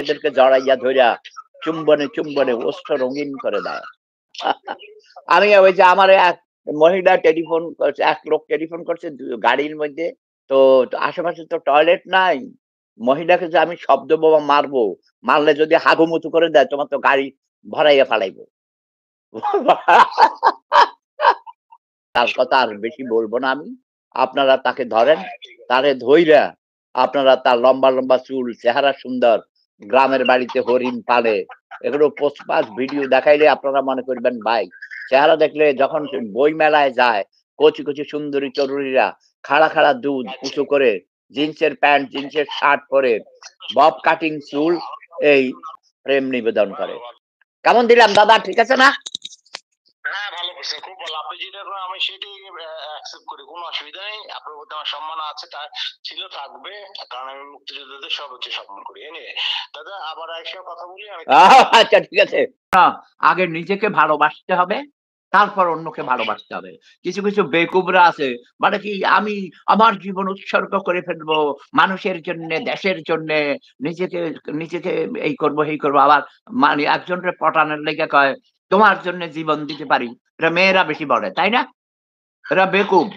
মেয়েদেরকে জড়াইয়া ধইরা চুম্বনে চুম্বনে ওষ্ঠ রঙিন করে দেয়। আমি ওই যে আমার এক মহিলা টেলিফোন করছে, এক লোক টেলিফোন করছে গাড়ির মধ্যে। তো আশেপাশে তো টয়লেট নাই। মহিলাকে যে আমি শব্দ বোমা মারবো, মারলে যদি হাগুমুতু করে দেয় তোমার তো গাড়ি ভরাইয়া ফালাইবো। তার কথা আর বেশি বলবো না আমি। আপনারা তাকে ধরেন, তারে ধইরা আপনারা তার লম্বা, লম্বা চুল, চেহারা সুন্দর, গ্রামের বাড়িতে হরিণ পালে, এগুলো পোস্ট পাস ভিডিও দেখাইলে আপনারা মনে করবেন ভাই, চেহারা দেখলে যখন বই মেলায় যায়, কচি, কচি সুন্দরী তরুণীরা খাড়া, খাড়া দুধ উঁচু করে জিন্সের প্যান্ট, জিন্সের শার্ট পরে, বব কাটিং চুল, এই প্রেম নিবেদন করে। কেমন দিলাম দাদা, ঠিক আছে না? হ্যাঁ, ভালো করছেন, খুব ভালো। আপনি যেটা করেন আমি সেটাই অ্যাকসেপ্ট করি। কোনো অসুবিধা নেই। আপনার প্রতি আমার সম্মান আছে, তা ছিল, থাকবে। কারণ আমি মুক্তিযোদ্ধাদের সর্বোচ্চ সম্মান করি। এনিওয়ে দাদা, আবার আরেকটা কথা বলি আমি। আচ্ছা ঠিক আছে। আগে নিজেকে ভালোবাসতে হবে, তারপর অন্যকে ভালোবাসতে হবে। কিছু, কিছু বেকুবরা আছে, মানে কি আমি আমার জীবন উৎসর্গ করে ফেলবো মানুষের জন্যে, দেশের জন্যে, নিজেকে নিজেকে এই করব, সেই করব। আবার মানে একজনরে পটানোর লেগে কয়, তোমার জন্য জীবন দিতে পারি। এটা মেয়েরা বেশি বলে, তাই না? এরা বেকুব।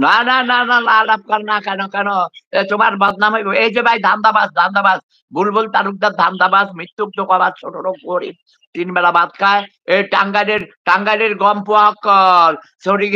না, না, না, না, আলাপ কর না কেন, কেন? তোমার বদনাম হইব। এই যে ভাই ধান্দাবাজ, ধান্দাবাজ, বুলবুল তালুকদার ধান্দাবাজ, মৃত্যুক ধোঁকাবাজ, ছোট লোক গরিব, ৩ বেলা ভাত খায়। এই টাঙ্গাইলের গম পোয়া কর, সরি